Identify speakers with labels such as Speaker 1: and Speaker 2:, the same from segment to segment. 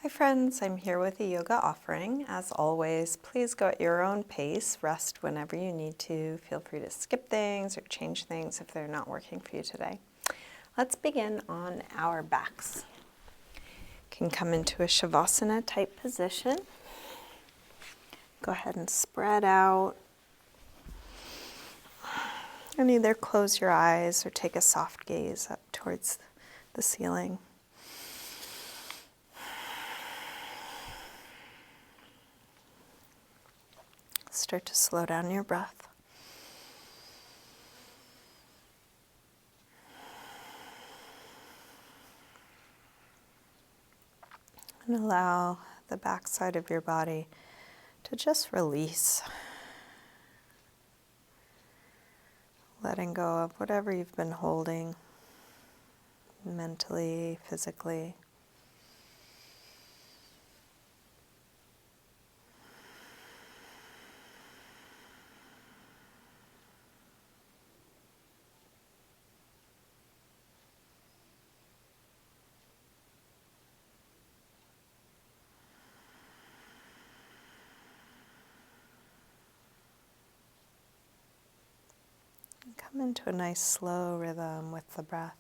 Speaker 1: Hi friends, I'm here with a yoga offering. As always, please go at your own pace, rest whenever you need to. Feel free to skip things or change things if they're not working for you today. Let's begin on our backs. You can come into a Shavasana type position. Go ahead and spread out. And either close your eyes or take a soft gaze up towards the ceiling. Start to slow down your breath. And allow the backside of your body to just release. Letting go of whatever you've been holding, mentally, physically. Come into a nice slow rhythm with the breath.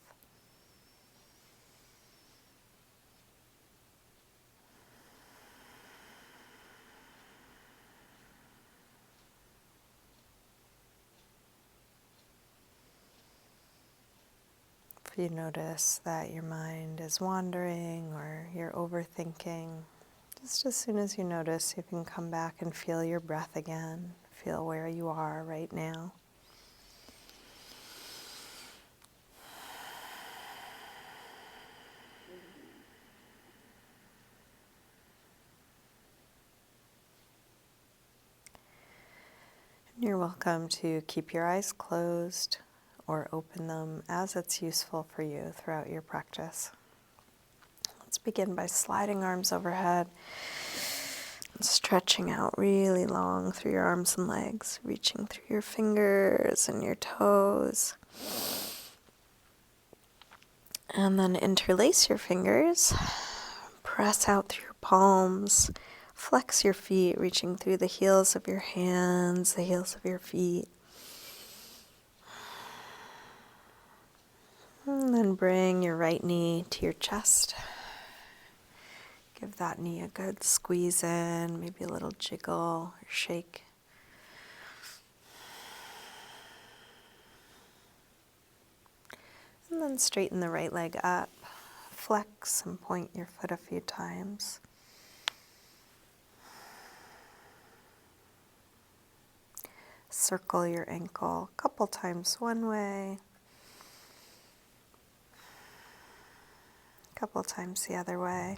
Speaker 1: If you notice that your mind is wandering or you're overthinking, just as soon as you notice, you can come back and feel your breath again. Feel where you are right now. You're welcome to keep your eyes closed or open them as it's useful for you throughout your practice. Let's begin by sliding arms overhead, stretching out really long through your arms and legs, reaching through your fingers and your toes. And then interlace your fingers, press out through your palms. Flex your feet, reaching through the heels of your hands, the heels of your feet. And then bring your right knee to your chest. Give that knee a good squeeze in, maybe a little jiggle or shake. And then straighten the right leg up. Flex and point your foot a few times. Circle your ankle a couple times one way, a couple times the other way.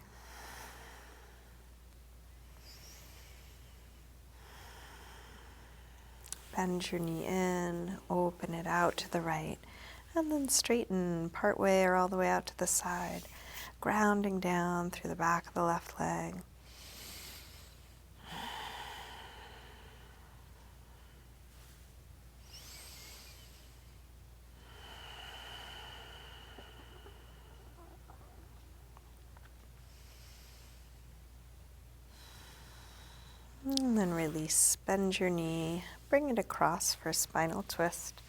Speaker 1: Bend your knee in, open it out to the right, and then straighten part way or all the way out to the side, grounding down through the back of the left leg. And then release, bend your knee, bring it across for a spinal twist.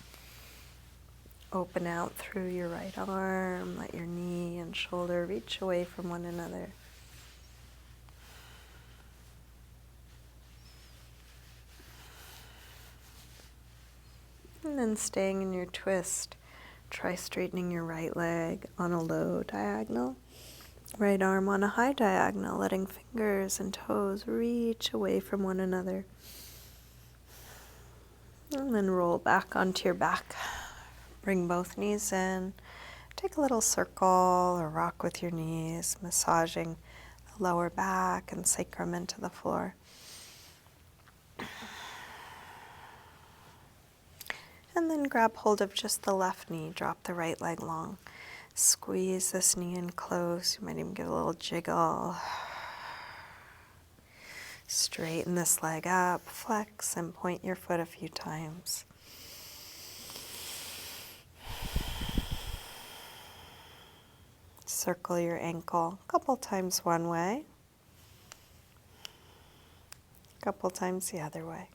Speaker 1: Open out through your right arm, let your knee and shoulder reach away from one another. And then staying in your twist, try straightening your right leg on a low diagonal. Right arm on a high diagonal, letting fingers and toes reach away from one another. And then roll back onto your back. Bring both knees in. Take a little circle or rock with your knees, massaging the lower back and sacrum into the floor. And then grab hold of just the left knee, drop the right leg long. Squeeze this knee in close. You might even give a little jiggle. Straighten this leg up, flex, and point your foot a few times. Circle your ankle a couple times one way, couple times the other way.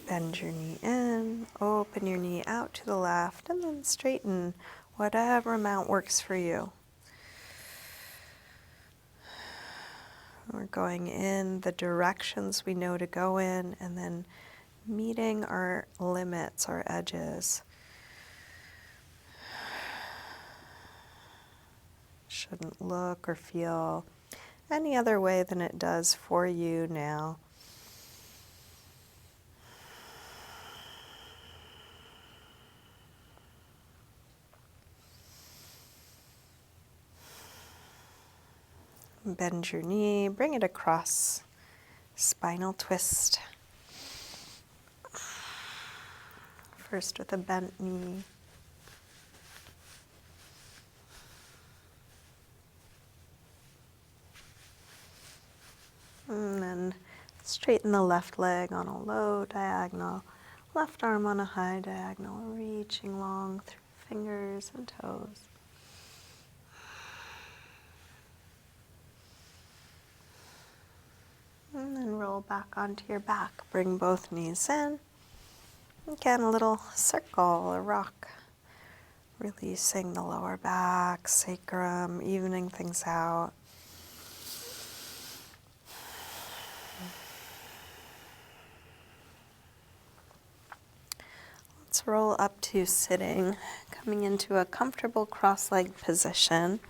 Speaker 1: Bend your knee in, open your knee out to the left, and then straighten whatever amount works for you. We're going in the directions we know to go in, and then meeting our limits, our edges. Shouldn't look or feel any other way than it does for you now. Bend your knee, bring it across, spinal twist. First with a bent knee. And then straighten the left leg on a low diagonal, left arm on a high diagonal, reaching long through fingers and toes. And then roll back onto your back. Bring both knees in. Again, a little circle, a rock. Releasing the lower back, sacrum, evening things out. Let's roll up to sitting, coming into a comfortable cross-legged position.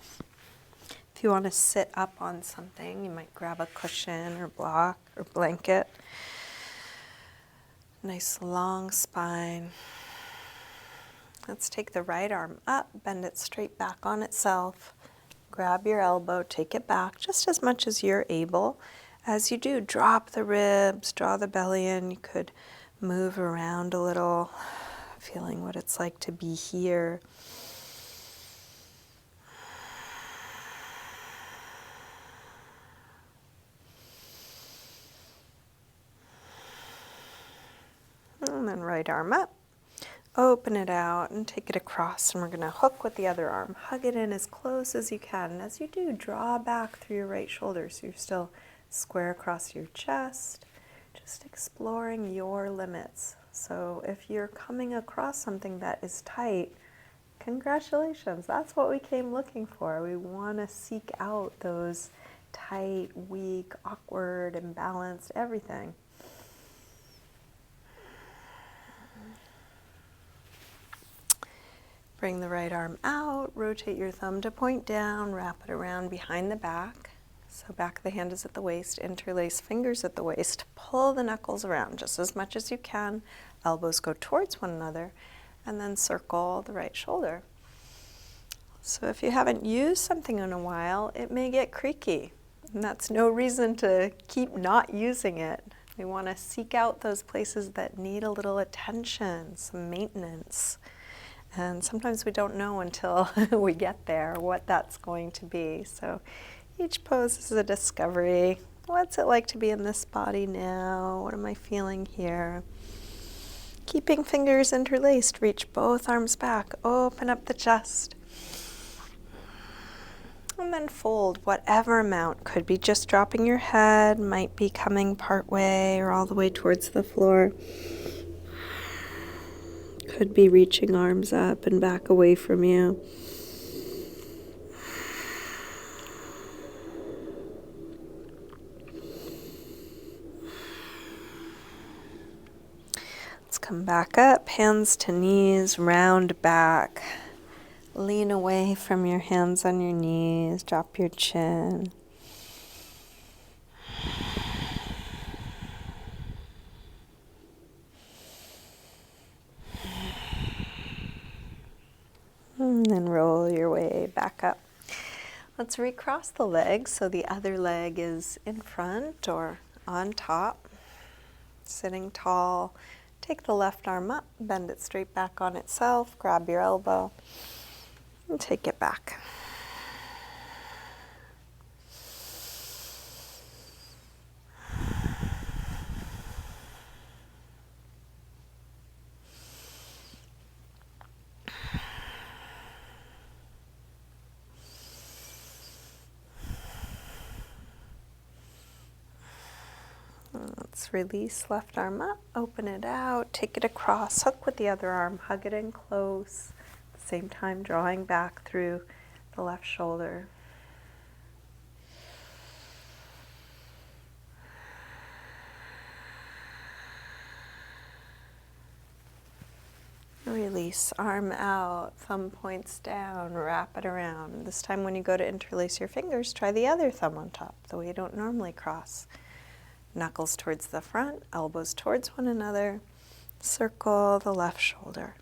Speaker 1: If you want to sit up on something, you might grab a cushion or block or blanket. Nice long spine. Let's take the right arm up, bend it straight back on itself. Grab your elbow, take it back just as much as you're able. As you do, drop the ribs, draw the belly in. You could move around a little, feeling what it's like to be here. And then right arm up, open it out and take it across, and we're going to hook with the other arm. Hug it in as close as you can, and as you do, draw back through your right shoulder so you're still square across your chest, just exploring your limits. So if you're coming across something that is tight, congratulations, that's what we came looking for. We want to seek out those tight, weak, awkward, imbalanced, everything. Bring the right arm out, rotate your thumb to point down, wrap it around behind the back. So back of the hand is at the waist, interlace fingers at the waist, pull the knuckles around just as much as you can, elbows go towards one another, and then circle the right shoulder. So if you haven't used something in a while, it may get creaky, and that's no reason to keep not using it. We want to seek out those places that need a little attention, some maintenance. And sometimes we don't know until we get there what that's going to be. So each pose is a discovery. What's it like to be in this body now? What am I feeling here? Keeping fingers interlaced, reach both arms back, open up the chest. And then fold whatever amount. Could be just dropping your head, might be coming part way or all the way towards the floor. Could be reaching arms up and back away from you. Let's come back up, hands to knees, round back. Lean away from your hands on your knees, drop your chin. And then roll your way back up. Let's recross the legs so the other leg is in front or on top. Sitting tall. Take the left arm up, bend it straight back on itself, grab your elbow, and take it back. Let's release left arm up, open it out, take it across, hook with the other arm, hug it in close. At the same time, drawing back through the left shoulder. Release, arm out, thumb points down, wrap it around. This time when you go to interlace your fingers, try the other thumb on top, the way you don't normally cross. Knuckles towards the front, elbows towards one another. Circle the left shoulder.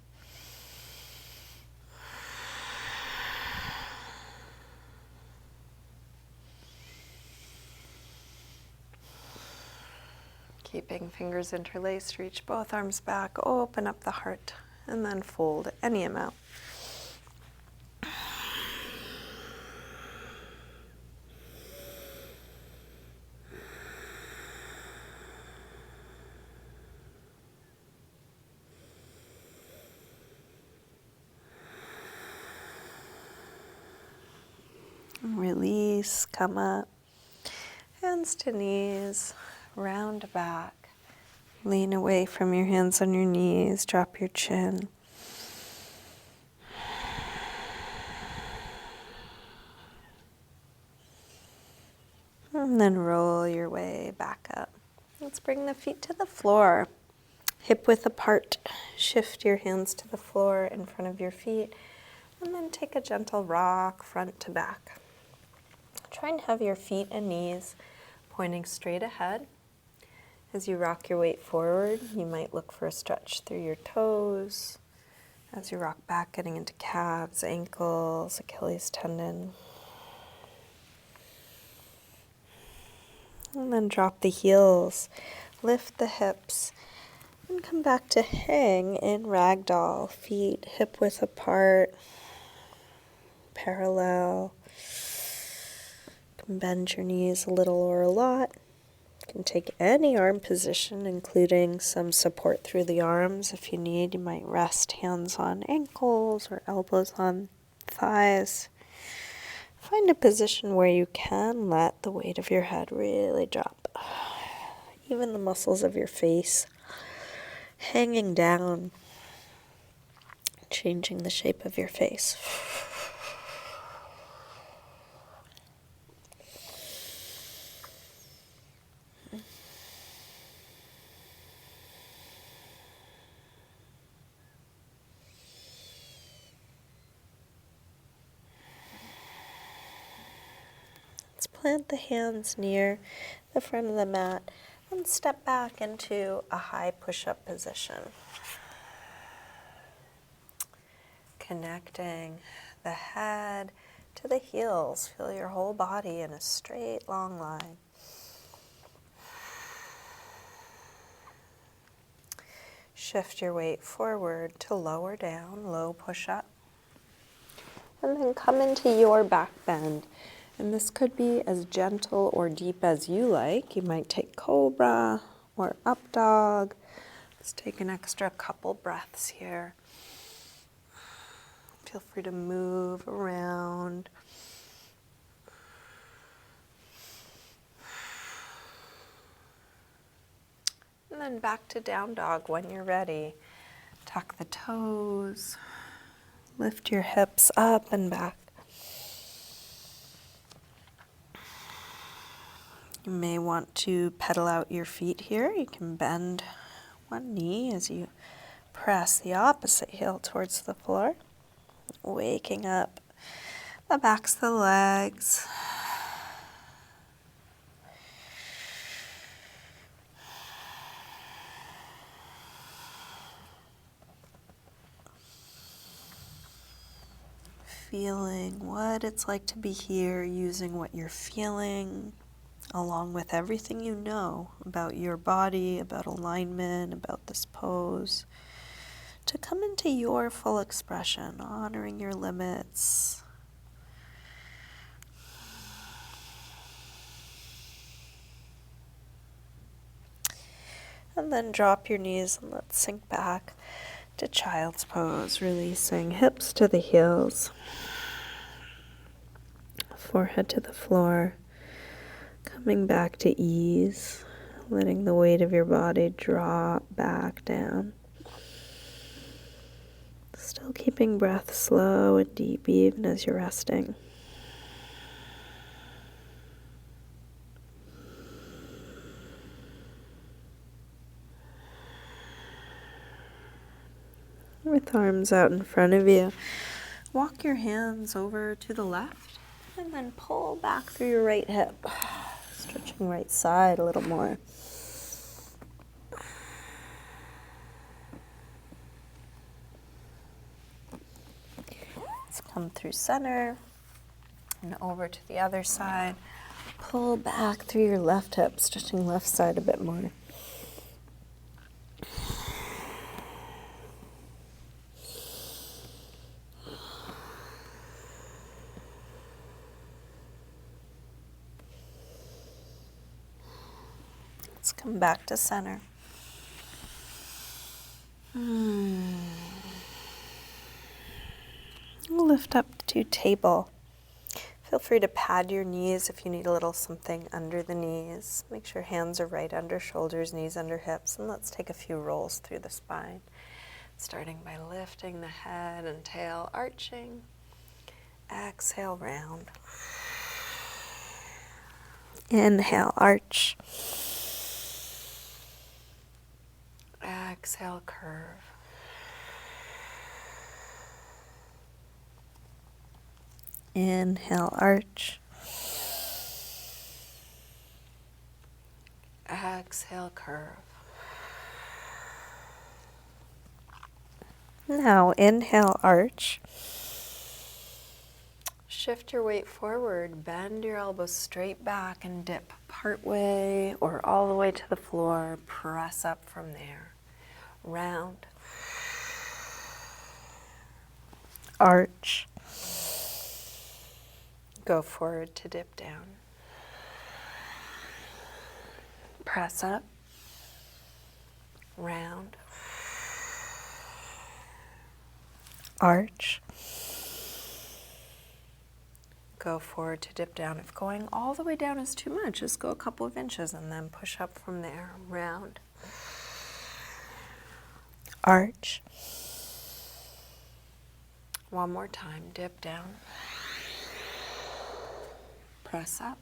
Speaker 1: Keeping fingers interlaced, reach both arms back, open up the heart, and then fold any amount. Release, come up, hands to knees, round back. Lean away from your hands on your knees, drop your chin. And then roll your way back up. Let's bring the feet to the floor. Hip width apart. Shift your hands to the floor in front of your feet. And then take a gentle rock front to back. Try and have your feet and knees pointing straight ahead. As you rock your weight forward, you might look for a stretch through your toes. As you rock back, getting into calves, ankles, Achilles tendon. And then drop the heels, lift the hips, and come back to hang in ragdoll. Feet hip width apart, parallel. You can bend your knees a little or a lot. You can take any arm position, including some support through the arms. If you need, you might rest hands on ankles or elbows on thighs. Find a position where you can let the weight of your head really drop. Even the muscles of your face hanging down, changing the shape of your face. Plant the hands near the front of the mat and step back into a high push-up position. Connecting the head to the heels. Feel your whole body in a straight, long line. Shift your weight forward to lower down, low push-up. And then come into your back bend. And this could be as gentle or deep as you like. You might take cobra or up dog. Let's take an extra couple breaths here. Feel free to move around. And then back to down dog when you're ready. Tuck the toes. Lift your hips up and back. You may want to pedal out your feet here. You can bend one knee as you press the opposite heel towards the floor. Waking up the backs of the legs. Feeling what it's like to be here, using what you're feeling, along with everything you know about your body, about alignment, about this pose, to come into your full expression, honoring your limits. And then drop your knees and let's sink back to child's pose, releasing hips to the heels, forehead to the floor. Coming back to ease, letting the weight of your body drop back down. Still keeping breath slow and deep even as you're resting. With arms out in front of you, walk your hands over to the left and then pull back through your right hip, stretching right side a little more. Let's come through center and over to the other side. Pull back through your left hip, stretching left side a bit more. Let's come back to center. We'll lift up to table. Feel free to pad your knees if you need a little something under the knees. Make sure hands are right under shoulders, knees under hips, and let's take a few rolls through the spine. Starting by lifting the head and tail, arching. Exhale, round. Inhale, arch. Exhale, curve. Inhale, arch. Exhale, curve. Now inhale, arch. Shift your weight forward, bend your elbows straight back and dip part way or all the way to the floor. Press up from there. Round. Arch. Go forward to dip down. Press up. Round. Arch. Go forward to dip down. If going all the way down is too much, just go a couple of inches and then push up from there. Round. Arch. One more time. Dip down. Press up.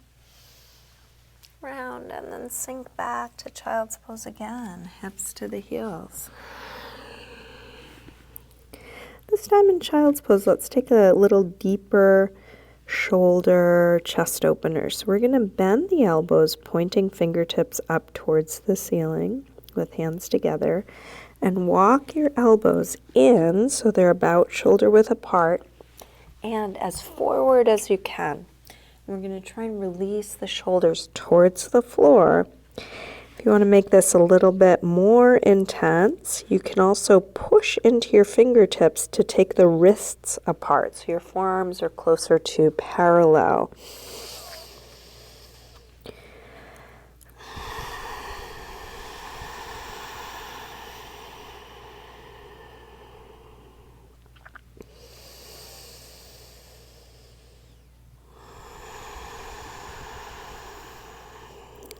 Speaker 1: Round and then sink back to child's pose again. Hips to the heels. This time in child's pose, let's take a little deeper shoulder chest opener. So we're going to bend the elbows, pointing fingertips up towards the ceiling with hands together, and walk your elbows in so they're about shoulder width apart and as forward as you can. We're going to try and release the shoulders towards the floor. If you want to make this a little bit more intense, you can also push into your fingertips to take the wrists apart so your forearms are closer to parallel.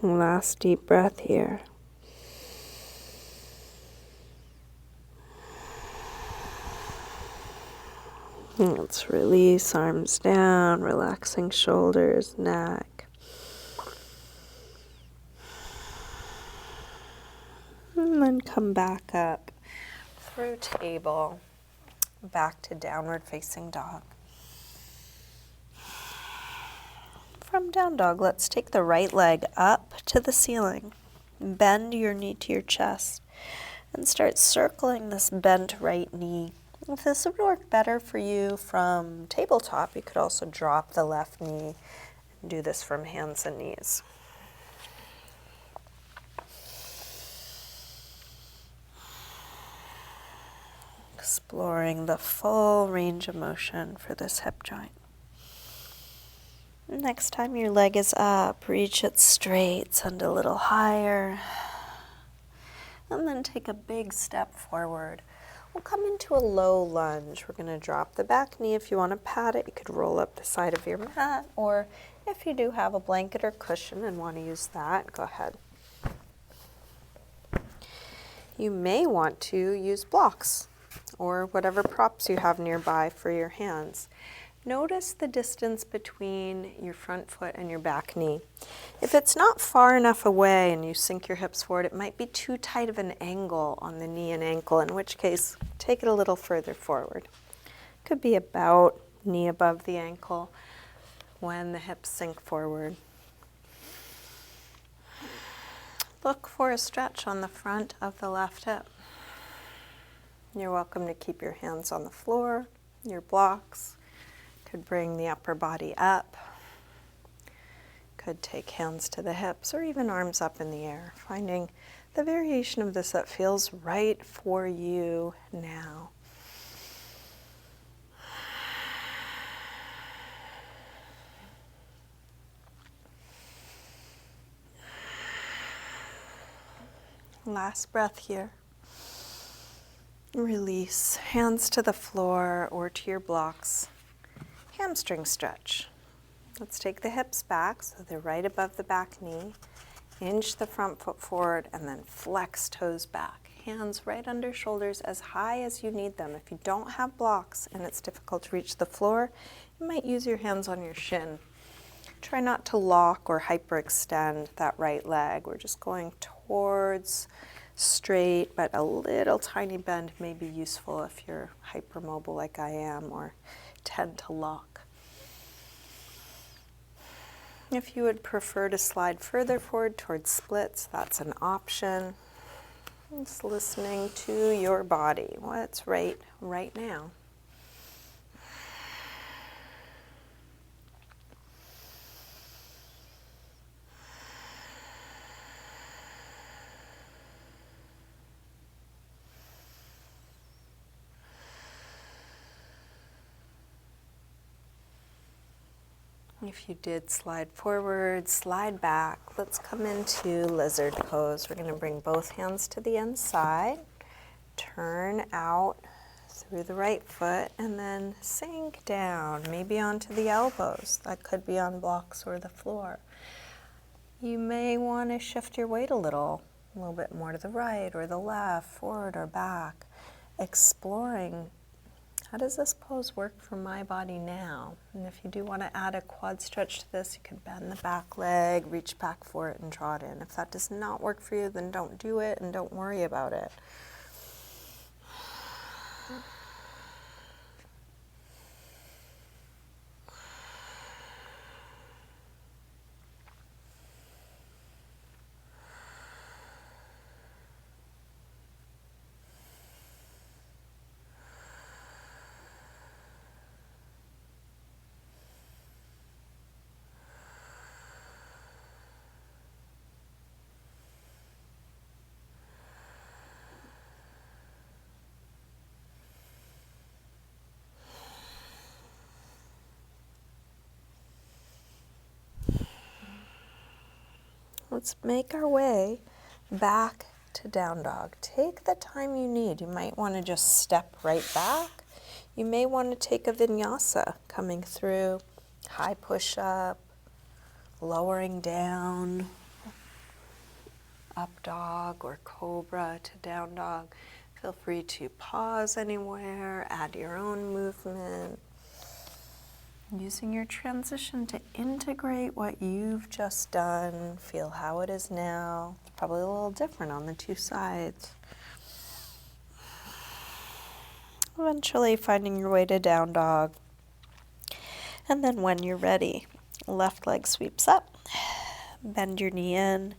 Speaker 1: Last deep breath here. Let's release arms down, relaxing shoulders, neck. And then come back up through table, back to downward facing dog. From down dog, let's take the right leg up to the ceiling. Bend your knee to your chest and start circling this bent right knee. If this would work better for you from tabletop, you could also drop the left knee and do this from hands and knees. Exploring the full range of motion for this hip joint. Next time your leg is up, reach it straight, send a little higher, and then take a big step forward. We'll come into a low lunge. We're going to drop the back knee. If you want to pad it, you could roll up the side of your mat, or if you do have a blanket or cushion and want to use that, go ahead. you may want to use blocks or whatever props you have nearby for your hands. Notice the distance between your front foot and your back knee. If it's not far enough away and you sink your hips forward, it might be too tight of an angle on the knee and ankle, in which case take it a little further forward. Could be about knee above the ankle when the hips sink forward. Look for a stretch on the front of the left hip. You're welcome to keep your hands on the floor, your blocks. Could bring the upper body up. Could take hands to the hips or even arms up in the air, finding the variation of this that feels right for you now. Last breath here. Release. Hands to the floor or to your blocks. Hamstring stretch. Let's take the hips back so they're right above the back knee. Inch the front foot forward and then flex toes back. Hands right under shoulders as high as you need them. If you don't have blocks and it's difficult to reach the floor, you might use your hands on your shin. Try not to lock or hyperextend that right leg. We're just going towards straight, but a little tiny bend may be useful if you're hypermobile like I am or tend to lock. If you would prefer to slide further forward towards splits, that's an option. Just listening to your body, what's right now. If you did slide forward, slide back. Let's come into lizard pose. We're going to bring both hands to the inside, turn out through the right foot, and then sink down, maybe onto the elbows. That could be on blocks or the floor. You may want to shift your weight a little bit more to the right or the left, forward or back, exploring how does this pose work for my body now? And if you do want to add a quad stretch to this, you can bend the back leg, reach back for it, and draw it in. If that does not work for you, then don't do it and don't worry about it. Let's make our way back to down dog. Take the time you need. You might want to just step right back. You may want to take a vinyasa, coming through, high push-up, lowering down, up dog or cobra to down dog. Feel free to pause anywhere, add your own movement. Using your transition to integrate what you've just done, feel how it is now. It's probably a little different on the two sides. Eventually finding your way to down dog. And then when you're ready, left leg sweeps up, bend your knee in,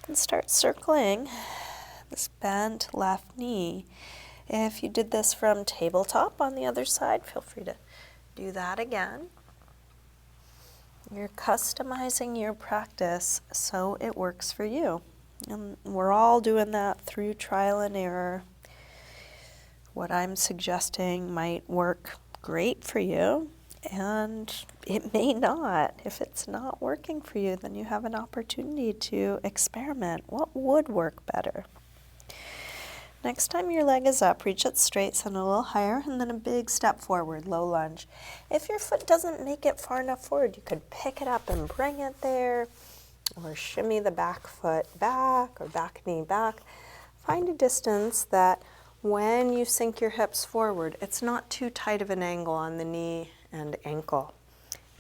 Speaker 1: and start circling this bent left knee. If you did this from tabletop on the other side, feel free to do that again. You're customizing your practice so it works for you. And we're all doing that through trial and error. What I'm suggesting might work great for you, and it may not. If it's not working for you, then you have an opportunity to experiment. What would work better? Next time your leg is up, reach it straight, send a little higher, and then a big step forward, low lunge. If your foot doesn't make it far enough forward, you could pick it up and bring it there, or shimmy the back foot back, or back knee back. find a distance that when you sink your hips forward, it's not too tight of an angle on the knee and ankle.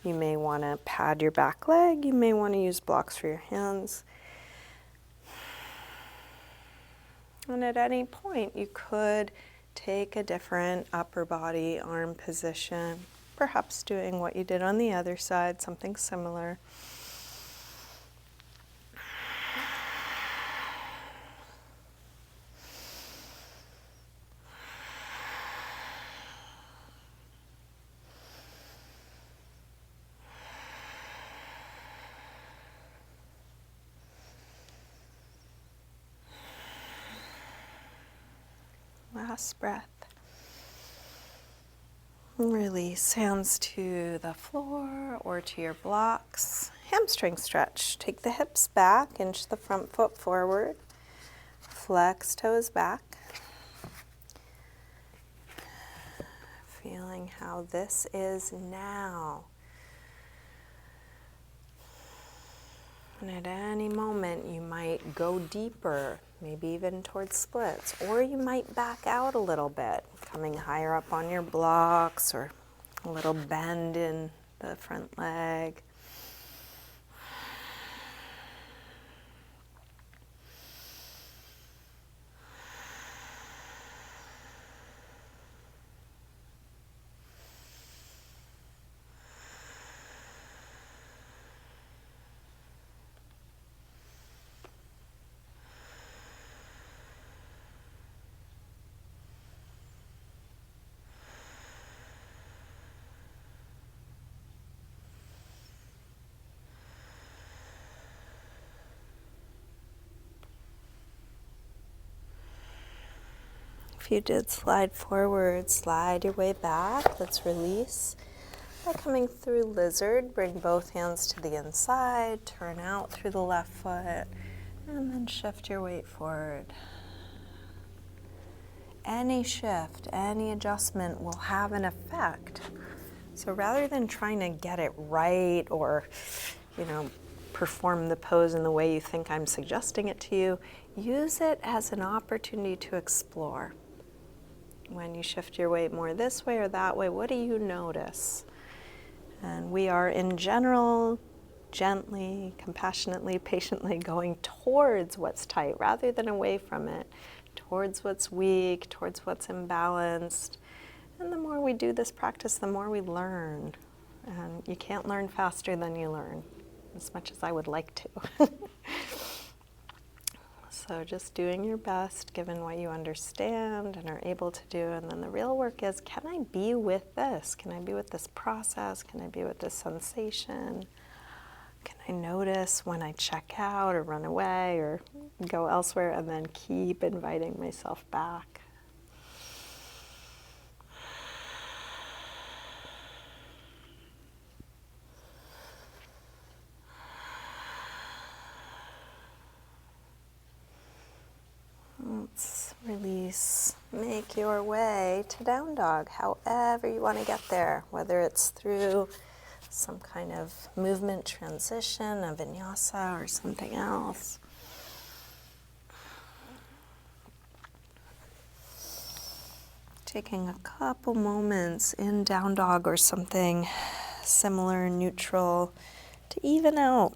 Speaker 1: You may want to pad your back leg. You may want to use blocks for your hands. And at any point, you could take a different upper body arm position, perhaps doing what you did on the other side, something similar. Last breath. Release hands to the floor or to your blocks. Hamstring stretch. Take the hips back, inch the front foot forward. Flex toes back. Feeling how this is now. And at any moment you might go deeper, maybe even towards splits, or you might back out a little bit, coming higher up on your blocks, or a little bend in the front leg. If you did slide forward, slide your way back. Let's release. By coming through lizard, bring both hands to the inside, turn out through the left foot, and then shift your weight forward. Any shift, any adjustment will have an effect. So rather than trying to get it right or, perform the pose in the way you think I'm suggesting it to you, use it as an opportunity to explore. When you shift your weight more this way or that way, what do you notice? And we are, in general, gently, compassionately, patiently going towards what's tight rather than away from it, towards what's weak, towards what's imbalanced. And the more we do this practice, the more we learn. And you can't learn faster than you learn, as much as I would like to. So just doing your best, given what you understand and are able to do. And then the real work is, can I be with this? Can I be with this process? Can I be with this sensation? Can I notice when I check out or run away or go elsewhere, and then keep inviting myself back? Let's release. Make your way to down dog, however you want to get there, whether it's through some kind of movement transition, a vinyasa or something else. Taking a couple moments in down dog or something similar, neutral, to even out.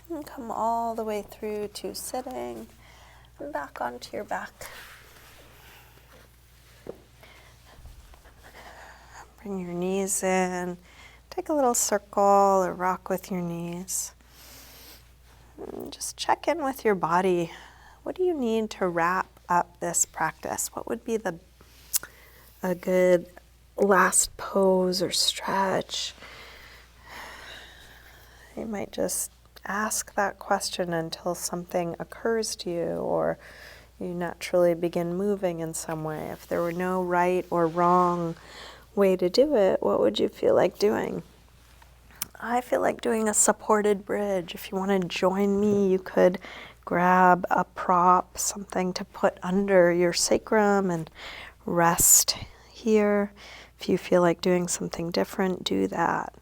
Speaker 1: And come all the way through to sitting and back onto your back. Bring your knees in. Take a little circle or rock with your knees. And just check in with your body. What do you need to wrap up this practice? What would be a good last pose or stretch? You might just ask that question until something occurs to you, or you naturally begin moving in some way. If there were no right or wrong way to do it, what would you feel like doing? I feel like doing a supported bridge. If you want to join me, you could grab a prop, something to put under your sacrum and rest here. If you feel like doing something different, do that.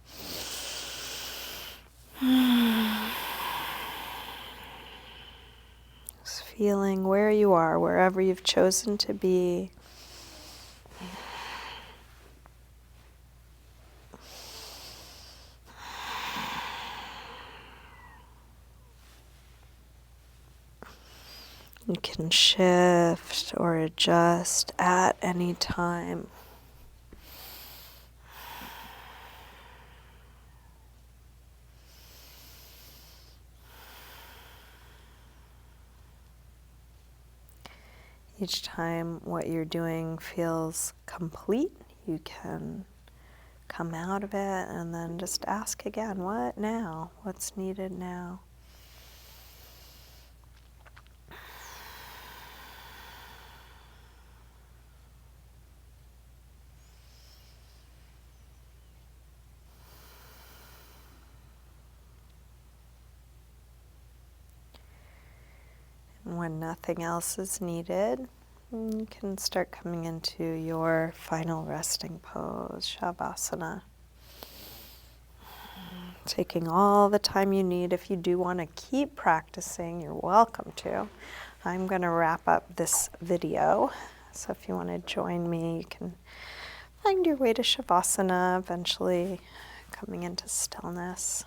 Speaker 1: Just feeling where you are, wherever you've chosen to be. You can shift or adjust at any time. Each time what you're doing feels complete, you can come out of it and then just ask again, what now? What's needed now? And when nothing else is needed, you can start coming into your final resting pose, Shavasana. Taking all the time you need. If you do want to keep practicing, you're welcome to. I'm going to wrap up this video. So if you want to join me, you can find your way to Shavasana, eventually coming into stillness.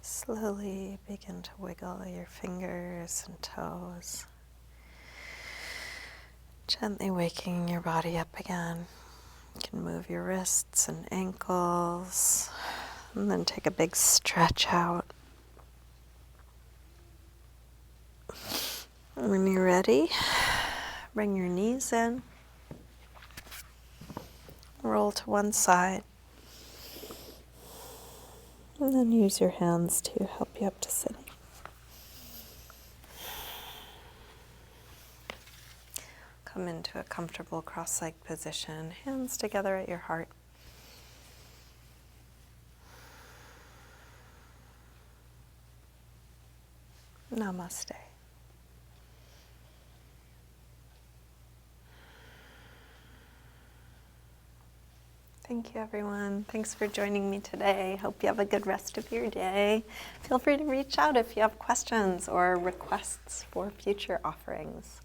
Speaker 1: Slowly begin to wiggle your fingers and toes, gently waking your body up again. You can move your wrists and ankles, and then take a big stretch out. When you're ready, bring your knees in, roll to one side, and then use your hands to help you up to sitting. Come into a comfortable cross-legged position, hands together at your heart. Namaste. Thank you, everyone. Thanks for joining me today. Hope you have a good rest of your day. Feel free to reach out if you have questions or requests for future offerings.